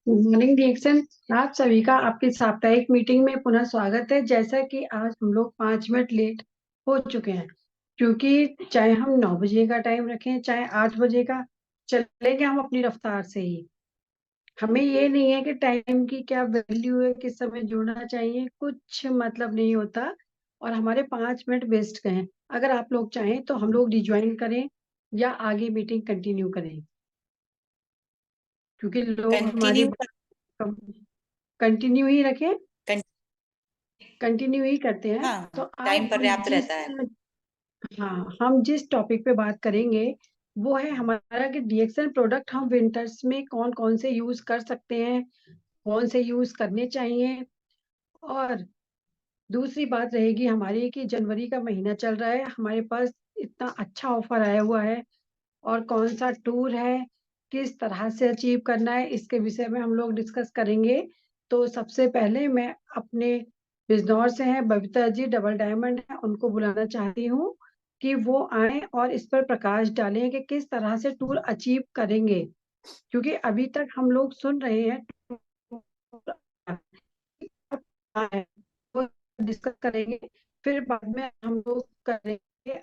Morning reaction. आप सभी का आपकी साप्ताहिक मीटिंग में पुनः स्वागत है। जैसा कि आज हम लोग 5 मिनट लेट हो चुके हैं, क्योंकि चाहे हम 9 बजे का टाइम रखें चाहे 8 बजे का, चलेंगे हम अपनी रफ्तार से ही। हमें ये नहीं है कि टाइम की क्या वैल्यू है, किस समय जुड़ना चाहिए, कुछ मतलब नहीं होता। और हमारे 5 मिनट वेस्ट गए। अगर आप लोग चाहें तो हम लोग रिज्वाइन करें या आगे मीटिंग कंटिन्यू करें, क्योंकि लोग हमारी कंटिन्यू कंटिन्यू ही रखें। कर। कंटिन्यू ही करते हैं। तो हाँ, आज टाइम हम पर्याप्त जिस रहता है। हम जिस टॉपिक पे बात करेंगे वो है हमारा कि डीएक्सएल प्रोडक्ट हम विंटर्स में कौन कौन से यूज कर सकते हैं, कौन से यूज करने चाहिए। और दूसरी बात रहेगी हमारी कि जनवरी का महीना चल रहा है, हमारे पास इतना अच्छा ऑफर आया हुआ है, और कौन सा टूर है, किस तरह से अचीव करना है, इसके विषय में हम लोग डिस्कस करेंगे। तो सबसे पहले मैं अपने बिजनौर से हैं बबीता जी, डबल डायमंड है, उनको बुलाना चाहती हूँ कि वो आए और इस पर प्रकाश डालें कि किस तरह से टूर अचीव करेंगे। क्योंकि अभी तक हम लोग सुन रहे हैं, वो डिस्कस करेंगे, फिर बाद में हम लोग करेंगे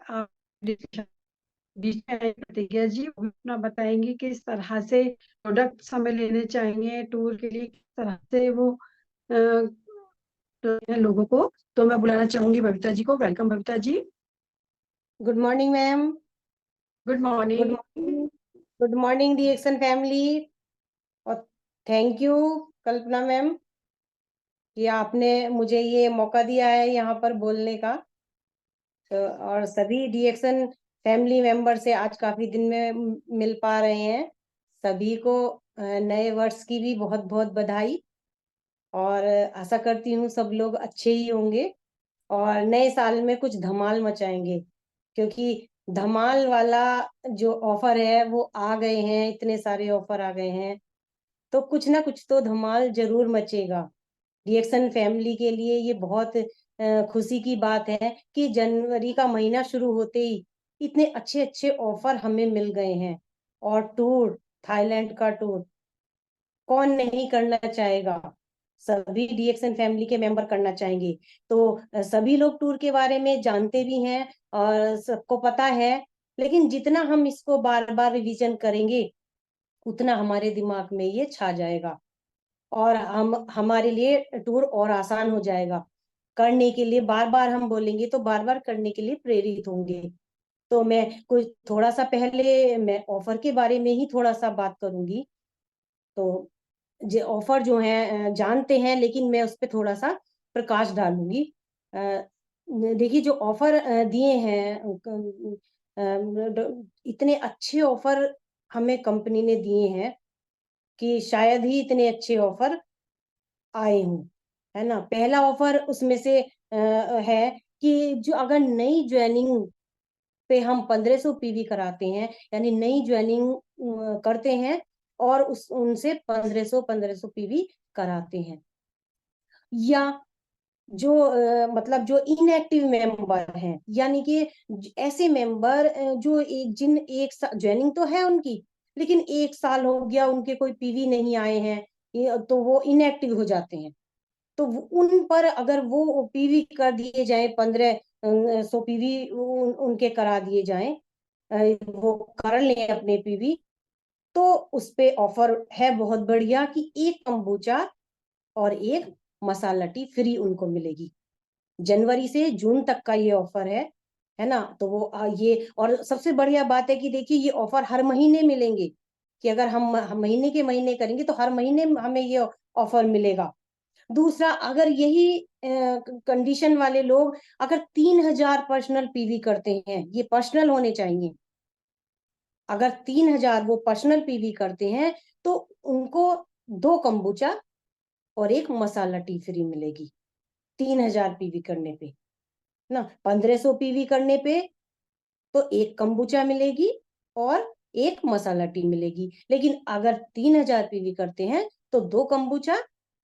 डिस्कशन। बीच में आए प्रतिज्ञा जी, वो अपना बताएंगे कि किस तरह से प्रोडक्ट हमें लेने चाहिए टूर के लिए, किस तरह से वो तो लोगों को। तो मैं बुलाना चाहूंगी बबीता जी को। Welcome Babita ji. Good morning ma'am. Good good morning. Morning. Good morning reaction family. और थैंक यू कल्पना मैम कि आपने मुझे ये मौका दिया है यहाँ पर बोलने का। तो और सभी रिएक्शन फैमिली मेंबर से आज काफी दिन में मिल पा रहे हैं। सभी को नए वर्ष की भी बहुत बहुत बधाई। और आशा करती हूँ सब लोग अच्छे ही होंगे और नए साल में कुछ धमाल मचाएंगे, क्योंकि धमाल वाला जो ऑफर है वो आ गए हैं, इतने सारे ऑफर आ गए हैं, तो कुछ ना कुछ तो धमाल जरूर मचेगा। रिएक्शन फैमिली के लिए ये बहुत खुशी की बात है कि जनवरी का महीना शुरू होते ही इतने अच्छे अच्छे ऑफर हमें मिल गए हैं। और टूर, थाईलैंड का टूर कौन नहीं करना चाहेगा। सभी रिएक्शन फैमिली के मेंबर करना चाहेंगे। तो सभी लोग टूर के बारे में जानते भी हैं और सबको पता है, लेकिन जितना हम इसको बार बार रिवीजन करेंगे उतना हमारे दिमाग में ये छा जाएगा और हम हमारे लिए टूर और आसान हो जाएगा। करने के लिए बार बार हम बोलेंगे तो बार बार करने के लिए प्रेरित होंगे। तो मैं कुछ थोड़ा सा पहले मैं ऑफर के बारे में ही थोड़ा सा बात करूंगी। तो जो ऑफर जो है जानते हैं, लेकिन मैं उस पर थोड़ा सा प्रकाश डालूंगी। अ, देखिए जो ऑफर दिए हैं, इतने अच्छे ऑफर हमें कंपनी ने दिए हैं कि शायद ही इतने अच्छे ऑफर आए हों, है ना। पहला ऑफर उसमें से है कि जो अगर नई ज्वाइनिंग पे हम 1500 पीवी कराते हैं, यानी नई ज्वाइनिंग करते हैं और उस उनसे 1500 पीवी कराते हैं, या जो मतलब जो इनएक्टिव मेंबर हैं, यानी कि ऐसे मेंबर जो जिन एक ज्वाइनिंग तो है उनकी, लेकिन 1 साल हो गया उनके कोई पीवी नहीं आए हैं, तो वो इनएक्टिव हो जाते हैं। तो उन पर अगर वो पीवी कर दिए जाए, 1500 पीवी उनके करा दिए जाए, वो कर लें अपने पीवी, तो उस पे ऑफर है बहुत बढ़िया कि एक कंबूचा और एक मसाला टी फ्री उनको मिलेगी। जनवरी से जून तक का ये ऑफर है ना। तो वो ये, और सबसे बढ़िया बात है कि देखिए ये ऑफर हर महीने मिलेंगे, कि अगर हम महीने के महीने करेंगे तो हर महीने हमें ये ऑफर मिलेगा। दूसरा, अगर यही कंडीशन वाले लोग अगर 3000 पर्सनल पीवी करते हैं, ये पर्सनल होने चाहिए, अगर 3000 वो पर्सनल पीवी करते हैं तो उनको 2 कंबूचा और एक मसाला टी फ्री मिलेगी 3000 पीवी करने पे ना। 1500 पीवी करने पे तो एक कंबूचा मिलेगी और एक मसाला टी मिलेगी, लेकिन अगर 3000 पीवी करते हैं तो 2 कंबूचा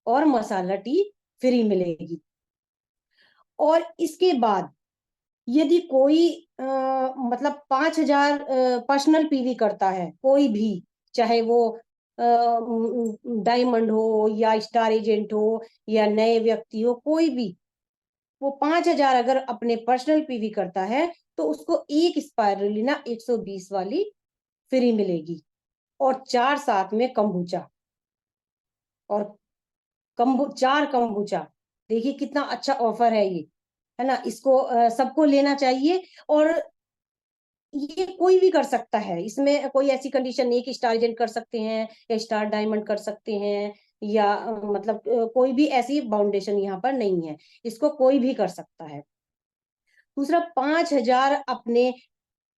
और मसाला टी फ्री मिलेगी। और इसके बाद यदि कोई मतलब 5000 पर्सनल पीवी करता है, कोई भी, चाहे वो डायमंड हो या स्टार एजेंट हो या नए व्यक्ति हो, कोई भी, वो 5,000 अगर अपने पर्सनल पीवी करता है तो उसको एक स्पायरुलिना 120 वाली फ्री मिलेगी, और 4 साथ में कंबूचा, और 4 कंबूचा। देखिए कितना अच्छा ऑफर है ये, है ना। इसको सबको लेना चाहिए, और ये कोई भी कर सकता है, इसमें कोई ऐसी कंडीशन नहीं कि स्टार एजेंट कर सकते हैं या स्टार डायमंड कर सकते हैं, या मतलब कोई भी ऐसी बाउंडेशन यहाँ पर नहीं है, इसको कोई भी कर सकता है। दूसरा, 5,000 अपने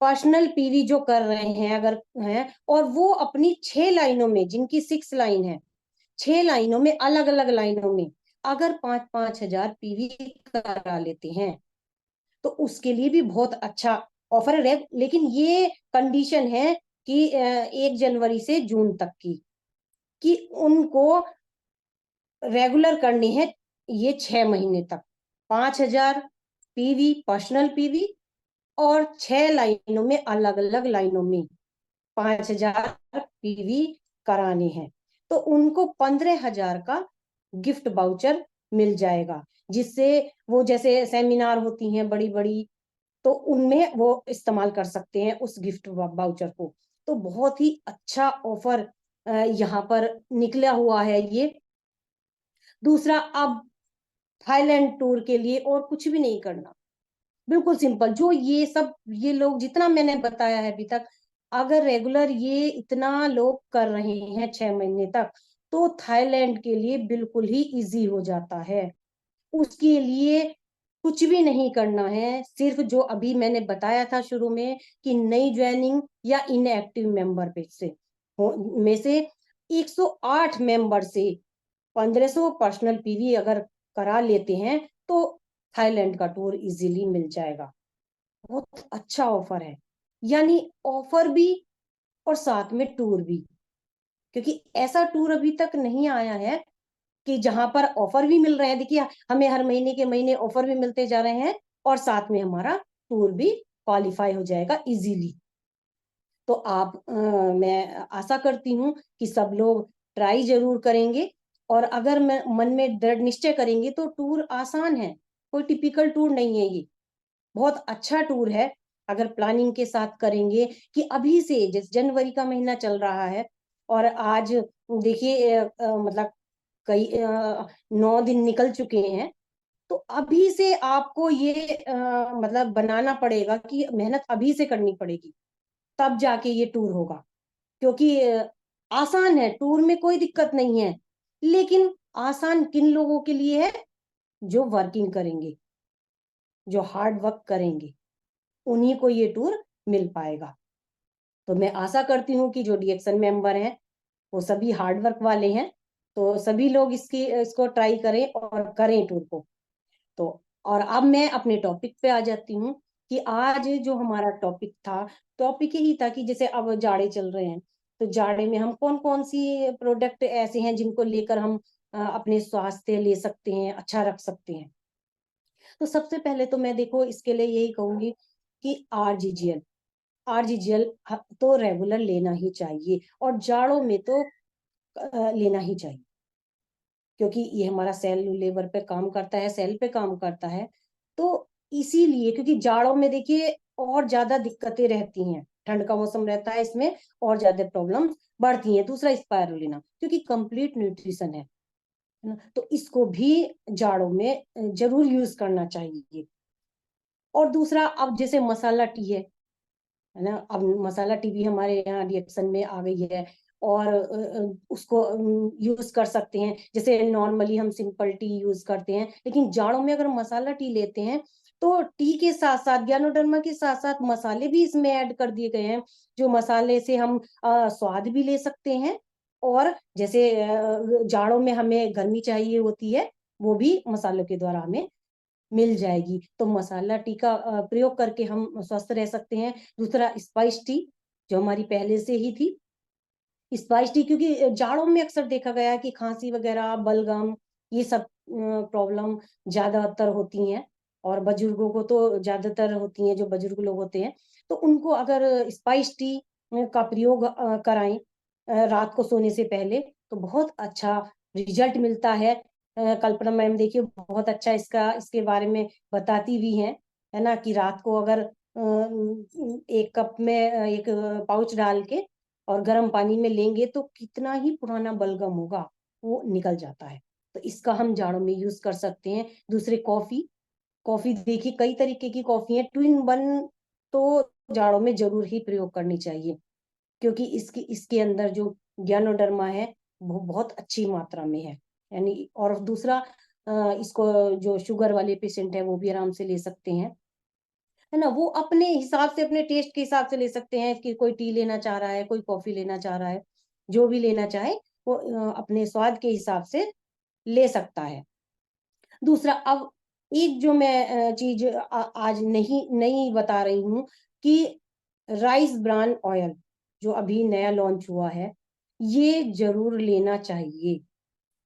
पर्सनल पीवी जो कर रहे हैं अगर हैं, और वो अपनी 6 लाइनों में, जिनकी 6 लाइन है, 6 लाइनों में, अलग अलग लाइनों में अगर 5-5 हजार पीवी करा लेते हैं तो उसके लिए भी बहुत अच्छा ऑफर है। लेकिन ये कंडीशन है कि 1 जनवरी से जून तक की, कि उनको रेगुलर करनी है ये 6 महीने तक, 5,000 पीवी पर्सनल पीवी, और 6 लाइनों में, अलग अलग लाइनों में 5,000 पीवी कराने हैं, तो उनको 15,000 का गिफ्ट बाउचर मिल जाएगा, जिससे वो जैसे सेमिनार होती हैं बड़ी बड़ी, तो उनमें वो इस्तेमाल कर सकते हैं उस गिफ्ट बाउचर को। तो बहुत ही अच्छा ऑफर यहाँ पर निकला हुआ है ये। दूसरा, अब थाईलैंड टूर के लिए और कुछ भी नहीं करना, बिल्कुल सिंपल, जो ये सब ये लोग जितना मैंने बताया है अभी तक, अगर रेगुलर ये इतना लोग कर रहे हैं 6 महीने तक, तो थाईलैंड के लिए बिल्कुल ही इजी हो जाता है। उसके लिए कुछ भी नहीं करना है, सिर्फ जो अभी मैंने बताया था शुरू में कि नई ज्वाइनिंग या इनएक्टिव मेंबर पे से में से 108 मेंबर से 1,500 पर्सनल पीवी अगर करा लेते हैं तो थाईलैंड का टूर इजीली मिल जाएगा। बहुत अच्छा ऑफर है, यानी ऑफर भी और साथ में टूर भी, क्योंकि ऐसा टूर अभी तक नहीं आया है कि जहां पर ऑफर भी मिल रहे हैं। देखिए, हमें हर महीने के महीने ऑफर भी मिलते जा रहे हैं, और साथ में हमारा टूर भी क्वालिफाई हो जाएगा इजीली। तो मैं आशा करती हूँ कि सब लोग ट्राई जरूर करेंगे, और अगर मैं मन में दृढ़ निश्चय करेंगे तो टूर आसान है, कोई टिपिकल टूर नहीं है ये, बहुत अच्छा टूर है। अगर प्लानिंग के साथ करेंगे, कि अभी से, जैसे जनवरी का महीना चल रहा है और आज देखिए मतलब कई 9 दिन निकल चुके हैं, तो अभी से आपको ये मतलब बनाना पड़ेगा कि मेहनत अभी से करनी पड़ेगी, तब जाके ये टूर होगा। क्योंकि आसान है, टूर में कोई दिक्कत नहीं है, लेकिन आसान किन लोगों के लिए है? जो वर्किंग करेंगे, जो हार्ड वर्क करेंगे, उन्हीं को ये टूर मिल पाएगा। तो मैं आशा करती हूँ कि जो डीएक्सन मेंबर हैं वो सभी हार्ड वर्क वाले हैं, तो सभी लोग इसको ट्राई करें और करें टूर को। तो और अब मैं अपने टॉपिक पे आ जाती हूँ, कि आज जो हमारा टॉपिक था, टॉपिक यही था कि जैसे अब जाड़े चल रहे हैं, तो जाड़े में हम कौन कौन सी प्रोडक्ट ऐसे हैं जिनको लेकर हम अपने स्वास्थ्य ले सकते हैं, अच्छा रख सकते हैं। तो सबसे पहले तो मैं देखो इसके लिए यही कहूंगी कि आरजीजीएल, आरजीजीएल तो रेगुलर लेना ही चाहिए, और जाड़ों में तो लेना ही चाहिए, क्योंकि ये हमारा सेल लेवल पे काम करता है, सेल पे काम करता है। तो इसीलिए, क्योंकि जाड़ों में देखिए और ज्यादा दिक्कतें रहती हैं, ठंड का मौसम रहता है, इसमें और ज्यादा प्रॉब्लम बढ़ती हैं। दूसरा, स्पायरुलिना, क्योंकि कंप्लीट न्यूट्रिशन है ना, तो इसको भी जाड़ों में जरूर यूज करना चाहिए। और दूसरा, अब जैसे मसाला टी है ना, अब मसाला टी भी हमारे यहाँ रिएक्शन में आ गई है, और उसको यूज कर सकते हैं। जैसे नॉर्मली हम सिंपल टी यूज करते हैं, लेकिन जाड़ों में अगर मसाला टी लेते हैं तो टी के साथ साथ, ज्ञानोडर्मा के साथ साथ मसाले भी इसमें ऐड कर दिए गए हैं, जो मसाले से हम स्वाद भी ले सकते हैं, और जैसे जाड़ों में हमें गर्मी चाहिए होती है, वो भी मसालों के द्वारा हमें मिल जाएगी। तो मसाला टी का प्रयोग करके हम स्वस्थ रह सकते हैं। दूसरा, स्पाइस टी, जो हमारी पहले से ही थी, स्पाइस टी, क्योंकि जाड़ों में अक्सर देखा गया है कि खांसी वगैरह, बलगम, ये सब प्रॉब्लम ज्यादातर होती हैं, और बुजुर्गों को तो ज्यादातर होती हैं, जो बुजुर्ग लोग होते हैं, तो उनको अगर स्पाइस टी का प्रयोग कराएं रात को सोने से पहले, तो बहुत अच्छा रिजल्ट मिलता है। कल्पना मैम देखिए बहुत अच्छा इसके बारे में बताती भी हैं, है ना, कि रात को अगर एक कप में एक पाउच डाल के और गर्म पानी में लेंगे तो कितना ही पुराना बलगम होगा वो निकल जाता है। तो इसका हम जाड़ों में यूज कर सकते हैं। दूसरे कॉफी, कॉफी देखिए कई तरीके की कॉफी है, टू इन वन तो जाड़ों में जरूर ही प्रयोग करनी चाहिए, क्योंकि इसके अंदर जो ज्ञानोडर्मा है वो बहुत अच्छी मात्रा में है, यानी। और दूसरा इसको जो शुगर वाले पेशेंट है वो भी आराम से ले सकते हैं, है ना। वो अपने हिसाब से, अपने टेस्ट के हिसाब से ले सकते हैं, कि कोई टी लेना चाह रहा है, कोई कॉफी लेना चाह रहा है, जो भी लेना चाहे वो अपने स्वाद के हिसाब से ले सकता है। दूसरा, अब एक जो मैं चीज आज नहीं बता रही हूँ, कि राइस ब्रान ऑयल जो अभी नया लॉन्च हुआ है, ये जरूर लेना चाहिए।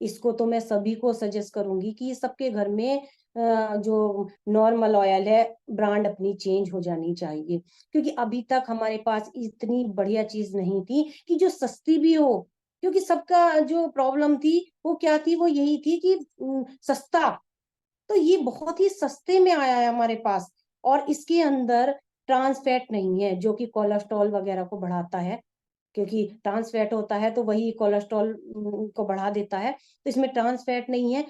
इसको तो मैं सभी को सजेस्ट करूंगी कि सबके घर में जो नॉर्मल ऑयल है ब्रांड अपनी चेंज हो जानी चाहिए, क्योंकि अभी तक हमारे पास इतनी बढ़िया चीज नहीं थी कि जो सस्ती भी हो। क्योंकि सबका जो प्रॉब्लम थी वो क्या थी, वो यही थी कि सस्ता। तो ये बहुत ही सस्ते में आया है हमारे पास, और इसके अंदर ट्रांस फैट नहीं है जो कि कोलेस्ट्रॉल वगैरह को बढ़ाता है, क्योंकि ट्रांस फैट होता है तो वही कोलेस्ट्रॉल को बढ़ा देता है। तो इसमें ट्रांस फैट नहीं है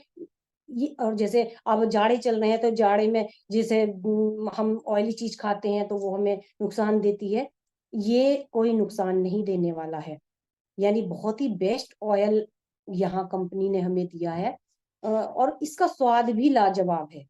ये। और जैसे अब जाड़े चल रहे हैं तो जाड़े में जैसे हम ऑयली चीज खाते हैं तो वो हमें नुकसान देती है, ये कोई नुकसान नहीं देने वाला है। यानी बहुत ही बेस्ट ऑयल यहाँ कंपनी ने हमें दिया है, और इसका स्वाद भी लाजवाब है।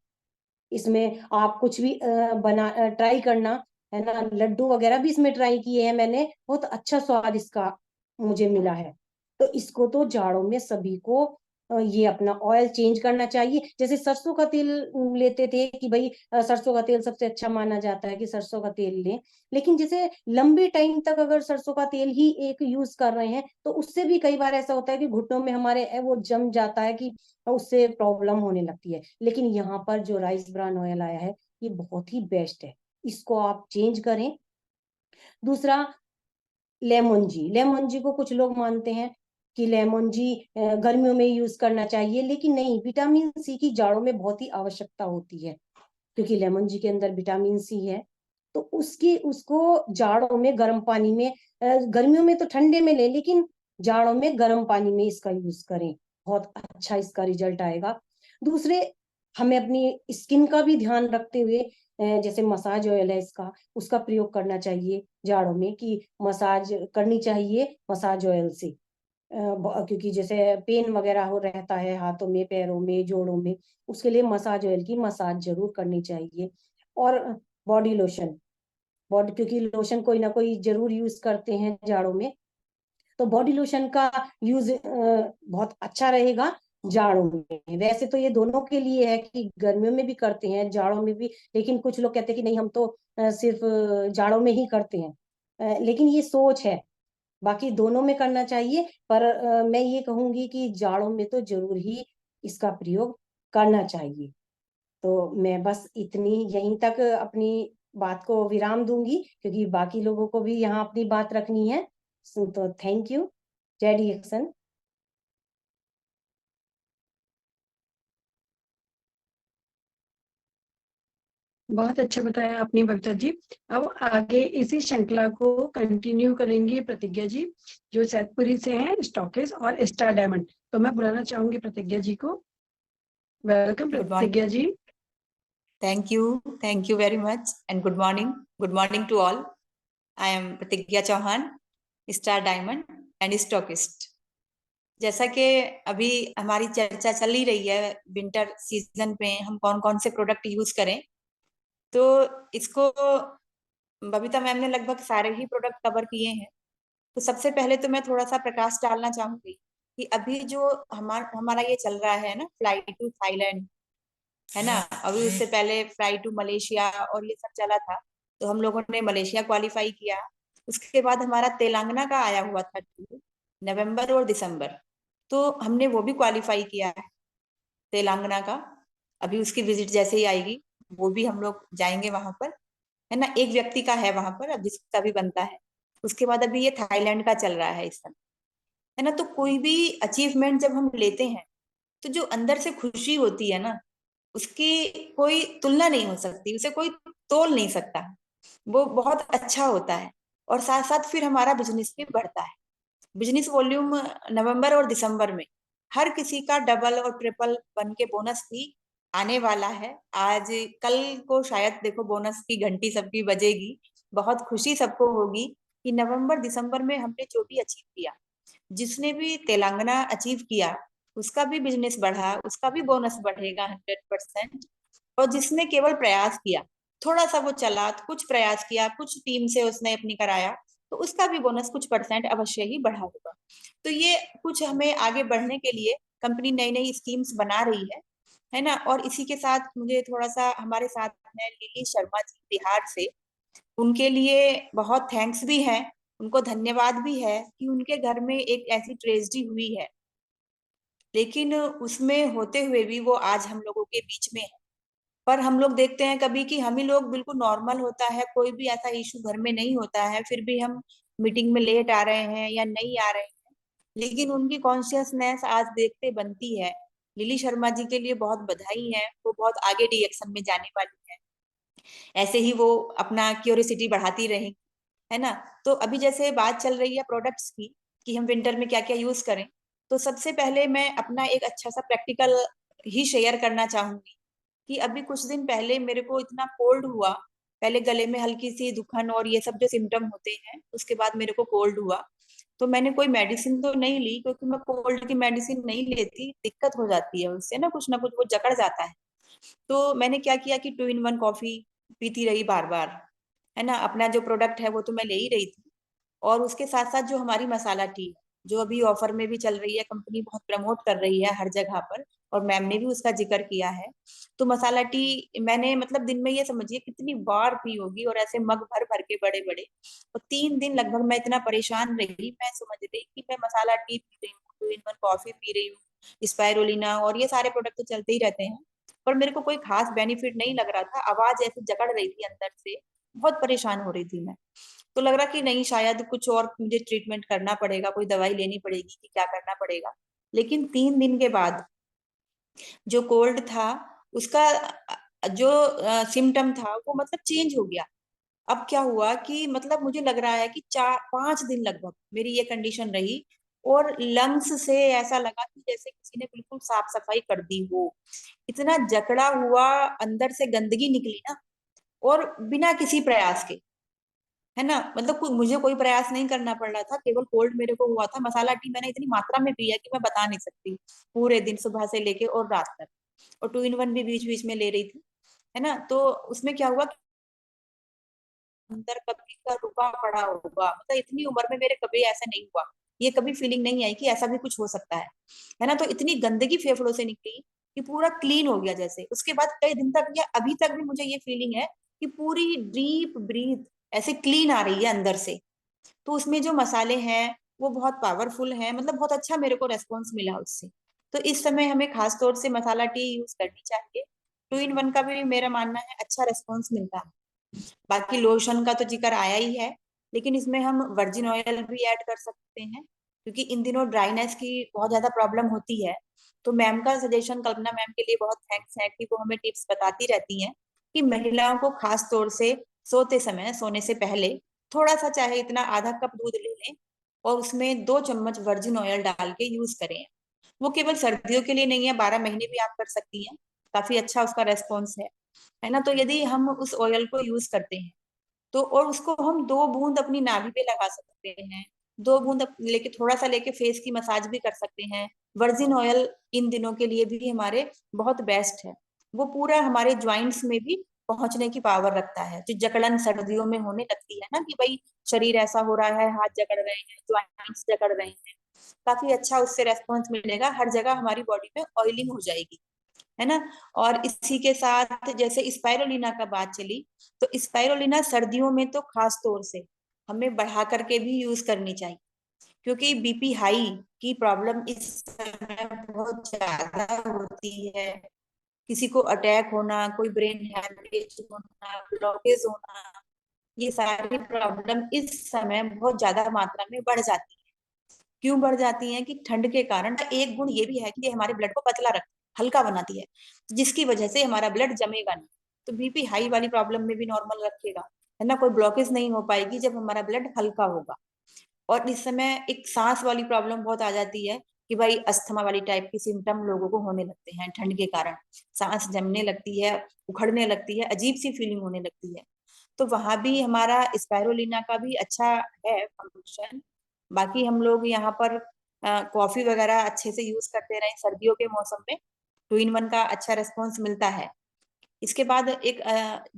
इसमें आप कुछ भी बना ट्राई करना, है ना। लड्डू वगैरह भी इसमें ट्राई किए हैं मैंने, बहुत अच्छा स्वाद इसका मुझे मिला है। तो इसको तो जाड़ों में सभी को ये अपना ऑयल चेंज करना चाहिए। जैसे सरसों का तेल लेते थे कि भाई सरसों का तेल सबसे अच्छा माना जाता है कि सरसों का तेल लें, लेकिन जैसे लंबे टाइम तक अगर सरसों का तेल ही एक यूज कर रहे हैं तो उससे भी कई बार ऐसा होता है कि घुटनों में हमारे वो जम जाता है, कि उससे प्रॉब्लम होने लगती है। लेकिन यहाँ पर जो राइस ब्रान ऑयल आया है ये बहुत ही बेस्ट है, इसको आप चेंज करें। दूसरा, लेमन जी, लेमन जी को कुछ लोग मानते हैं कि लेमन जी गर्मियों में यूज करना चाहिए, लेकिन नहीं, विटामिन सी की जाड़ों में बहुत ही आवश्यकता होती है, क्योंकि लेमन जी के अंदर विटामिन सी है। तो उसको जाड़ों में गर्म पानी में, गर्मियों में तो ठंडे में ले, लेकिन जाड़ों में गर्म पानी में इसका यूज करें, बहुत अच्छा इसका रिजल्ट आएगा। दूसरे, हमें अपनी स्किन का भी ध्यान रखते हुए जैसे मसाज ऑयल है इसका, उसका प्रयोग करना चाहिए जाड़ों में, कि मसाज करनी चाहिए मसाज ऑयल से। क्योंकि जैसे पेन वगैरह हो रहता है हाथों में, पैरों में, जोड़ों में, उसके लिए मसाज ऑयल की मसाज जरूर करनी चाहिए। और बॉडी लोशन, बॉडी, क्योंकि लोशन कोई ना कोई जरूर यूज करते हैं जाड़ों में, तो बॉडी लोशन का यूज बहुत अच्छा रहेगा जाड़ों में। वैसे तो ये दोनों के लिए है कि गर्मियों में भी करते हैं जाड़ों में भी, लेकिन कुछ लोग कहते हैं कि नहीं हम तो सिर्फ जाड़ों में ही करते हैं। लेकिन ये सोच है, बाकी दोनों में करना चाहिए, पर मैं ये कहूंगी कि जाड़ों में तो जरूर ही इसका प्रयोग करना चाहिए। तो मैं बस इतनी यहीं तक अपनी बात को विराम दूंगी, क्योंकि बाकी लोगों को भी यहाँ अपनी बात रखनी है। तो थैंक यू। जय डिएक्शन। बहुत अच्छा बताया आपने बबीता जी। अब आगे इसी श्रृंखला को कंटिन्यू करेंगी प्रतिज्ञा जी, जो सैदपुरी से हैं, स्टॉकिस और स्टार डायमंड। तो मैं बुलाना चाहूंगी प्रतिज्ञा जी को। Welcome Good morning. प्रतिज्ञा जी। Thank you very much, and good morning. Good morning to all. I am Pratigya Chauhan, Star Diamond and Stockist. जैसा कि अभी हमारी चर्चा चल ही रही है, विंटर सीजन में हम कौन कौन से प्रोडक्ट यूज करें, तो इसको बबीता मैम ने लगभग सारे ही प्रोडक्ट कवर किए हैं। तो सबसे पहले तो मैं थोड़ा सा प्रकाश डालना चाहूंगी कि अभी जो हमारा ये चल रहा है ना, फ्लाई टू थाईलैंड, है ना। अभी उससे पहले फ्लाई टू मलेशिया और ये सब चला था, तो हम लोगों ने मलेशिया क्वालिफाई किया। उसके बाद हमारा तेलंगाना का आया हुआ था नवंबर और दिसंबर, तो हमने वो भी क्वालिफाई किया है तेलंगाना का। अभी उसकी विजिट जैसे ही आएगी वो भी हम लोग जाएंगे वहां पर, है ना। एक व्यक्ति का है वहां पर, अब जिसका भी बनता है। उसके बाद अभी ये थाईलैंड का चल रहा है इस समय। है ना। तो कोई भी अचीवमेंट जब हम लेते हैं तो जो अंदर से खुशी होती है ना, उसकी कोई तुलना नहीं हो सकती, उसे कोई तोल नहीं सकता। वो बहुत अच्छा होता है। और साथ साथ फिर हमारा बिजनेस भी बढ़ता है। बिजनेस वॉल्यूम नवंबर और दिसंबर में हर किसी का डबल और ट्रिपल बन के बोनस भी आने वाला है। आज कल को शायद देखो बोनस की घंटी सबकी बजेगी। बहुत खुशी सबको होगी कि नवंबर दिसंबर में हमने जो भी अचीव किया, जिसने भी तेलंगाना अचीव किया उसका भी बिजनेस बढ़ा, उसका भी बोनस बढ़ेगा 100%। और जिसने केवल प्रयास किया, थोड़ा सा वो चला, कुछ प्रयास किया, कुछ टीम से उसने अपनी कराया, तो उसका भी बोनस कुछ परसेंट अवश्य ही बढ़ा होगा। तो ये कुछ हमें आगे बढ़ने के लिए कंपनी नई नई स्कीम्स बना रही है ना। और इसी के साथ मुझे थोड़ा सा, हमारे साथ है लिली शर्मा जी बिहार से, उनके लिए बहुत थैंक्स भी है, उनको धन्यवाद भी है कि उनके घर में एक ऐसी ट्रेजेडी हुई है, लेकिन उसमें होते हुए भी वो आज हम लोगों के बीच में है। पर हम लोग देखते हैं कभी कि हम ही लोग बिल्कुल नॉर्मल होता है, कोई भी ऐसा इशू घर में नहीं होता है, फिर भी हम मीटिंग में लेट आ रहे हैं या नहीं आ रहे हैं। लेकिन उनकी कॉन्शियसनेस आज देखते बनती है। लिली शर्मा जी के लिए बहुत बधाई है, वो बहुत आगे डायरेक्शन में जाने वाली है। ऐसे ही वो अपना क्यूरियोसिटी बढ़ाती रहेंगी, है ना। तो अभी जैसे बात चल रही है प्रोडक्ट्स की कि हम विंटर में क्या क्या यूज करें, तो सबसे पहले मैं अपना एक अच्छा सा प्रैक्टिकल ही शेयर करना चाहूंगी कि अभी कुछ दिन पहले मेरे को इतना कोल्ड हुआ। पहले गले में हल्की सी दुखन और ये सब जो सिम्टम होते हैं, उसके बाद मेरे को कोल्ड हुआ। तो मैंने कोई मेडिसिन तो नहीं ली, क्योंकि मैं कोल्ड की मेडिसिन नहीं लेती, दिक्कत हो जाती है उससे ना कुछ वो जकड़ जाता है। तो मैंने क्या किया कि 2 in 1 कॉफी पीती रही बार बार, है ना। अपना जो प्रोडक्ट है वो तो मैं ले ही रही थी, और उसके साथ साथ जो हमारी मसाला टी, जो अभी ऑफर में भी चल रही है, कंपनी बहुत प्रमोट कर रही है हर जगह पर, और मैम ने भी उसका जिक्र किया है। तो मसाला टी मैंने मतलब दिन में ये समझिए कितनी बार पी होगी, और ऐसे मग भर भर के बड़े बड़े। और 3 दिन लगभग मैं इतना परेशान रही, मैं समझ रही कि मैं मसाला टी पी रही हूँ, 2 in 1 कॉफी पी रही हूँ, स्पायरुलिना और ये सारे प्रोडक्ट तो चलते ही रहते हैं, पर मेरे को कोई खास बेनिफिट नहीं लग रहा था। आवाज ऐसी जकड़ रही थी अंदर से, बहुत परेशान हो रही थी मैं। तो लग रहा कि नहीं, शायद कुछ और मुझे ट्रीटमेंट करना पड़ेगा, कोई दवाई लेनी पड़ेगी कि क्या करना पड़ेगा। लेकिन 3 दिन के बाद जो कोल्ड था, उसका जो सिम्टम था वो मतलब चेंज हो गया। अब क्या हुआ कि मतलब मुझे लग रहा है कि 4-5 दिन लगभग मेरी ये कंडीशन रही, और लंग्स से ऐसा लगा कि जैसे किसी ने बिल्कुल साफ सफाई कर दी हो। इतना जकड़ा हुआ, अंदर से गंदगी निकली ना, और बिना किसी प्रयास के, है ना। मतलब मुझे कोई प्रयास नहीं करना पड़ रहा था, केवल कोल्ड मेरे को हुआ था। मसाला टी मैंने इतनी मात्रा में पिया कि मैं बता नहीं सकती, पूरे दिन सुबह से लेके और रात तक। और 2 in 1 भी बीच बीच में ले रही थी, है ना। तो उसमें क्या हुआ, अंदर कभी का रुका पड़ा होगा, मतलब इतनी उम्र में मेरे कभी ऐसा नहीं हुआ, ये कभी फीलिंग नहीं आई कि ऐसा भी कुछ हो सकता है ना। तो इतनी गंदगी फेफड़ों से निकली कि पूरा क्लीन हो गया जैसे। उसके बाद कई दिन तक, या अभी तक भी मुझे ये फीलिंग है कि पूरी डीप ब्रीथ ऐसे क्लीन आ रही है अंदर से। तो उसमें जो मसाले हैं वो बहुत पावरफुल हैं, मतलब बहुत अच्छा मेरे को रेस्पॉन्स मिला उससे। तो इस समय हमें खास तौर से मसाला टी यूज करनी चाहिए। 2 in 1 का भी मेरा मानना है अच्छा रेस्पॉन्स मिलता है। बाकी लोशन का तो जिक्र आया ही है, लेकिन इसमें हम वर्जिन ऑयल भी ऐड कर सकते हैं, क्योंकि इन दिनों ड्राइनेस की बहुत ज्यादा प्रॉब्लम होती है। तो मैम का सजेशन, कल्पना मैम के लिए बहुत थैंक्स है कि वो हमें टिप्स बताती रहती हैं कि महिलाओं को खास तौर से सोते समय, सोने से पहले थोड़ा सा, चाहे इतना आधा कप दूध ले लें और उसमें 2 चम्मच वर्जिन ऑयल डाल के यूज करें। वो केवल सर्दियों के लिए नहीं है, 12 महीने भी आप कर सकती हैं, काफी अच्छा उसका रेस्पॉन्स है ना। तो यदि हम उस ऑयल को यूज करते हैं तो, और उसको हम 2 बूंद अपनी नाभि पे लगा सकते हैं, 2 बूंद लेके, थोड़ा सा लेके फेस की मसाज भी कर सकते हैं। वर्जिन ऑयल इन दिनों के लिए भी हमारे बहुत बेस्ट है। वो पूरा हमारे ज्वाइंट्स में भी पहुंचने की पावर रखता है। जो जकड़न सर्दियों में होने लगती है ना, कि भाई शरीर ऐसा हो रहा है, हाथ जकड़ रहे हैं, ज्वाइंट्स जकड़ रहे हैं, काफी अच्छा उससे रेस्पॉन्स मिलेगा। हर जगह हमारी बॉडी में ऑयलिंग हो जाएगी, है ना। और इसी के साथ जैसे स्पाइरोलिना का बात चली, तो स्पाइरोलिना सर्दियों में तो खास तौर से हमें बढ़ा करके भी यूज करनी चाहिए, क्योंकि बीपी हाई की प्रॉब्लम इस समय बहुत ज्यादा होती है। किसी को अटैक होना, कोई ब्रेन हैमरेज होना, ब्लॉकेज होना, ये सारी प्रॉब्लम इस समय बहुत ज्यादा मात्रा में बढ़ जाती है। क्यों बढ़ जाती हैं? कि ठंड के कारण एक गुण ये भी है कि ये हमारे ब्लड को पतला रख हल्का बनाती है, जिसकी वजह से हमारा ब्लड जमेगा नहीं, तो बीपी हाई वाली प्रॉब्लम में भी नॉर्मल रखेगा, है ना। कोई ब्लॉकेज नहीं हो पाएगी जब हमारा ब्लड हल्का होगा। और इस समय एक सांस वाली प्रॉब्लम बहुत आ जाती है कि भाई अस्थमा वाली टाइप की सिम्टम लोगों को होने लगते हैं ठंड के कारण, सांस जमने लगती है, उखड़ने लगती है, अजीब सी फीलिंग होने लगती है। तो वहां भी हमारा स्पाइरुलिना का भी अच्छा है फंक्शन। बाकी हम लोग यहाँ पर कॉफी वगैरह अच्छे से यूज करते रहे सर्दियों के मौसम में, 2 in 1 का अच्छा रेस्पॉन्स मिलता है। इसके बाद एक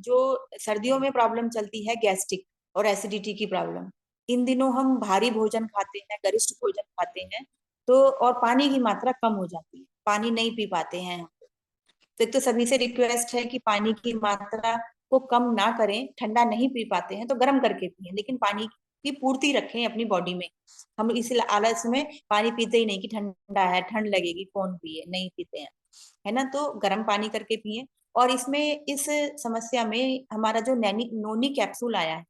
जो सर्दियों में प्रॉब्लम चलती है गैस्ट्रिक और एसिडिटी की प्रॉब्लम, इन दिनों हम भारी भोजन खाते हैं, गरिष्ठ भोजन खाते हैं, तो और पानी की मात्रा कम हो जाती है, पानी नहीं पी पाते हैं। तो एक तो सभी से रिक्वेस्ट है कि पानी की मात्रा को कम ना करें, ठंडा नहीं पी पाते हैं तो गर्म करके पिए, लेकिन पानी की पूर्ति रखें अपनी बॉडी में। हम इस आलस में पानी पीते ही नहीं कि ठंडा है, ठंड लगेगी, कौन पिए, नहीं पीते हैं, है ना। तो गर्म पानी करके पिए। और इसमें इस समस्या में हमारा जो नोनी कैप्सूल आया है,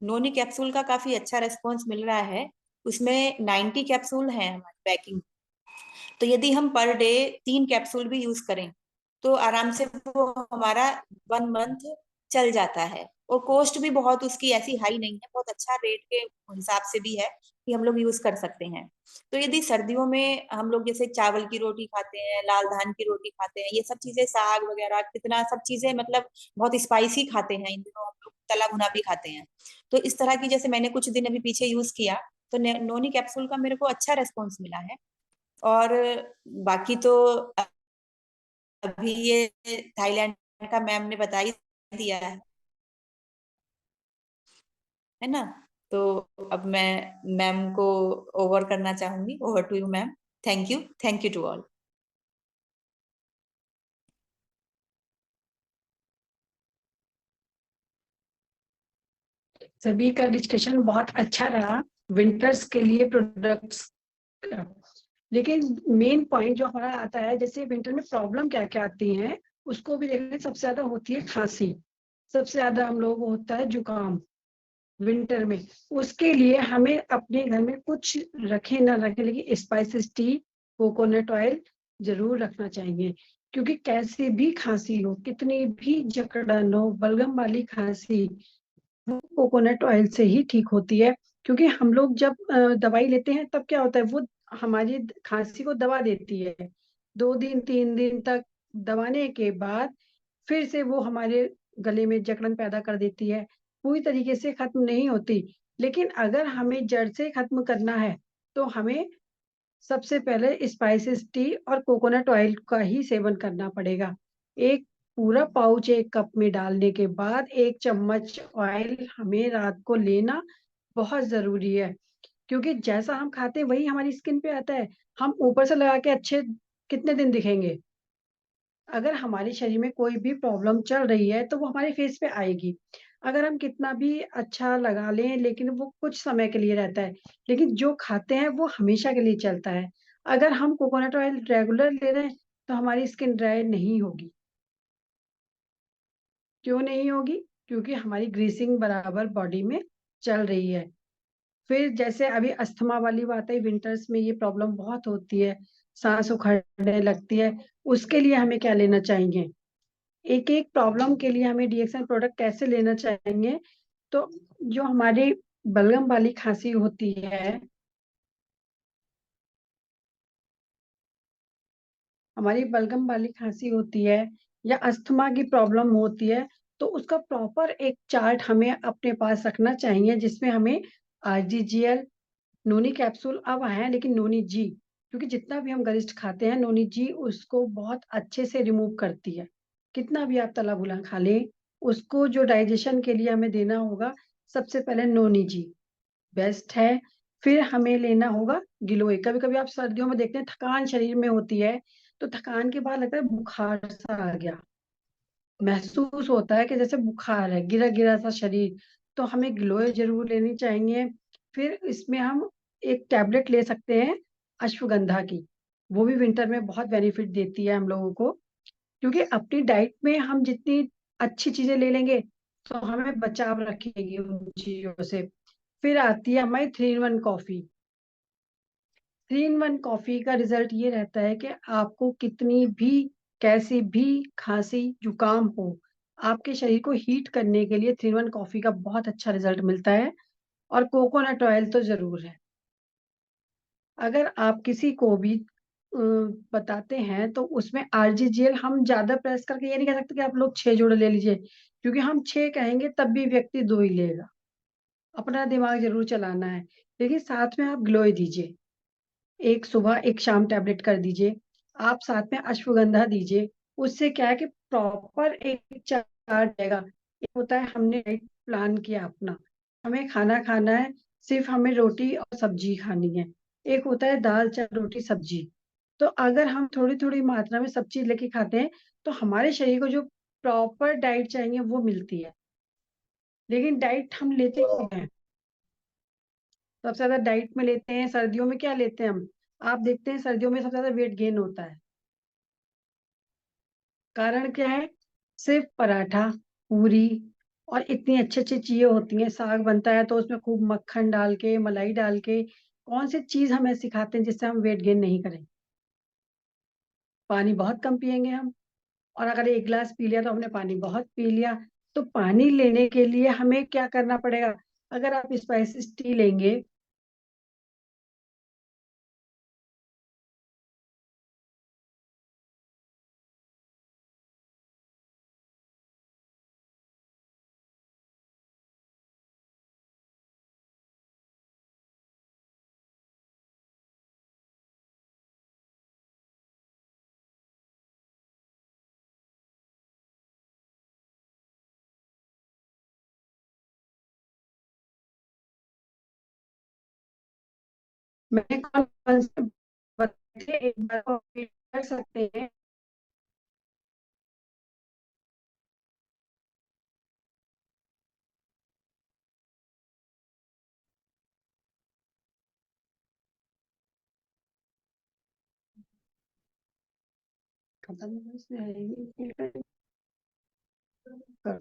नोनी कैप्सूल का काफी अच्छा रेस्पॉन्स मिल रहा है। उसमें 90 कैप्सूल है हमारी पैकिंग। तो यदि हम पर डे 3 कैप्सूल भी यूज करें तो आराम से वो हमारा 1 मंथ चल जाता है। और कॉस्ट भी बहुत उसकी ऐसी हाई नहीं है, बहुत अच्छा रेट के हिसाब से भी है कि हम लोग यूज कर सकते हैं। तो यदि सर्दियों में हम लोग जैसे चावल की रोटी खाते हैं, लाल धान की रोटी खाते हैं, ये सब चीजें, साग वगैरह, कितना सब चीजें मतलब बहुत स्पाइसी खाते हैं इन दिनों, हम लोग तला भुना भी खाते हैं। तो इस तरह की, जैसे मैंने कुछ दिन अभी पीछे यूज किया तो नोनी कैप्सूल का मेरे को अच्छा रेस्पॉन्स मिला है। और बाकी तो अभी ये थाईलैंड का मैम ने बता ही दिया है ना। तो अब मैं मैम को ओवर करना चाहूंगी। Over to you ma'am. Thank you to all. सभी का डिस्कशन बहुत अच्छा रहा विंटर्स के लिए प्रोडक्ट्स का। लेकिन मेन पॉइंट जो हमारा आता है, जैसे विंटर में प्रॉब्लम क्या क्या आती है उसको भी देखने, सबसे ज्यादा होती है खांसी, सबसे ज्यादा हम लोग को होता है जुकाम विंटर में। उसके लिए हमें अपने घर में कुछ रखे ना रखे, लेकिन स्पाइसेस टी, कोकोनट ऑयल जरूर रखना चाहिए। क्योंकि कैसी भी खांसी हो, कितनी भी जकड़न हो, बलगम वाली खांसी, वो कोकोनट ऑयल से ही ठीक होती है। क्योंकि हम लोग जब दवाई लेते हैं तब क्या होता है, वो हमारी खांसी को दबा देती है, 2 दिन 3 दिन तक दबाने के बाद फिर से वो हमारे गले में जकड़न पैदा कर देती है, पूरी तरीके से खत्म नहीं होती। लेकिन अगर हमें जड़ से खत्म करना है तो हमें सबसे पहले स्पाइसेस टी और कोकोनट ऑयल का ही सेवन करना पड़ेगा। एक पूरा पाउच एक कप में डालने के बाद 1 चम्मच ऑयल हमें रात को लेना बहुत जरूरी है। क्योंकि जैसा हम खाते हैं वही हमारी स्किन पे आता है। हम ऊपर से लगा के अच्छे कितने दिन दिखेंगे, अगर हमारे शरीर में कोई भी प्रॉब्लम चल रही है तो वो हमारे फेस पे आएगी। अगर हम कितना भी अच्छा लगा लें लेकिन वो कुछ समय के लिए रहता है, लेकिन जो खाते हैं वो हमेशा के लिए चलता है। अगर हम कोकोनट ऑयल रेगुलर ले रहे हैं तो हमारी स्किन ड्राई नहीं होगी। क्यों नहीं होगी? क्योंकि हमारी ग्रीसिंग बराबर बॉडी में चल रही है। फिर जैसे अभी अस्थमा वाली बात है, विंटर्स में ये प्रॉब्लम बहुत होती है, सांस उखड़ने लगती है। उसके लिए हमें क्या लेना चाहिए, एक एक प्रॉब्लम के लिए हमें डीएक्सएन प्रोडक्ट कैसे लेना चाहिए। तो जो हमारी बलगम वाली खांसी होती है, हमारी बलगम वाली खांसी होती है या अस्थमा की प्रॉब्लम होती है, तो उसका प्रॉपर एक चार्ट हमें अपने पास रखना चाहिए, जिसमें हमें आरजीजीएल, नोनी कैप्सूल अब आए हैं, लेकिन नोनी जी, क्योंकि जितना भी हम गरिष्ठ खाते हैं नोनी जी उसको बहुत अच्छे से रिमूव करती है। कितना भी आप तला भुना खा लें, उसको जो डाइजेशन के लिए हमें देना होगा, सबसे पहले नोनी जी बेस्ट है। फिर हमें लेना होगा गिलोय। कभी कभी आप सर्दियों में देखते हैं थकान शरीर में होती है, तो थकान के बाद लगता है बुखार सा आ गया, महसूस होता है कि जैसे बुखार है, गिरा गिरा सा शरीर, तो हमें गिलोय जरूर लेनी चाहिए। फिर इसमें हम एक टैबलेट ले सकते हैं अश्वगंधा की, वो भी विंटर में बहुत बेनिफिट देती है हम लोगों को। क्योंकि अपनी डाइट में हम जितनी अच्छी चीजें ले लेंगे तो हमें बचाव रखेगी उन चीजों से। फिर आती है हमारी 3 in 1 कॉफी। 3 in 1 कॉफी का रिजल्ट ये रहता है कि आपको कितनी भी कैसी भी खांसी जुकाम हो, आपके शरीर को हीट करने के लिए 3 in 1 कॉफी का बहुत अच्छा रिजल्ट मिलता है। और कोकोनट ऑयल तो जरूर है। अगर आप किसी को भी बताते हैं तो उसमें आरजीजीएल हम ज्यादा प्रेस करके ये नहीं कह सकते कि आप लोग 6 जोड़े ले लीजिए, क्योंकि हम 6 कहेंगे तब भी व्यक्ति 2 ही लेगा। अपना दिमाग जरूर चलाना है, लेकिन साथ में आप ग्लोई दीजिए। एक सुबह एक शाम टैबलेट कर दीजिए। आप साथ में अश्वगंधा दीजिए। उससे क्या है कि प्रॉपर एक चार्ट रहेगा। एक होता है हमने डाइट प्लान किया अपना, हमें खाना खाना है, सिर्फ हमें रोटी और सब्जी खानी है। एक होता है दाल चावल रोटी सब्जी। तो अगर हम थोड़ी थोड़ी मात्रा में सब चीज लेके खाते हैं तो हमारे शरीर को जो प्रॉपर डाइट चाहिए वो मिलती है। लेकिन डाइट हम लेते कब हैं? सबसे ज्यादा डाइट में लेते हैं सर्दियों में। क्या लेते हैं हम? आप देखते हैं सर्दियों में सबसे ज्यादा वेट गेन होता है। कारण क्या है? सिर्फ पराठा, पूरी और इतनी अच्छी अच्छी चीजें होती हैं। साग बनता है तो उसमें खूब मक्खन डाल के मलाई डाल के कौन सी चीज हमें सिखाते हैं जिससे हम वेट गेन नहीं करें? पानी बहुत कम पिएंगे हम। और अगर 1 गिलास पी लिया तो हमने पानी बहुत पी लिया। तो पानी लेने के लिए हमें क्या करना पड़ेगा? अगर आप स्पाइसेस टी लेंगे, मैंने कौन कौन से बताए थे, एक बार को repeat कर सकते हैं? खत्म है इसमें, है ही नहीं। कर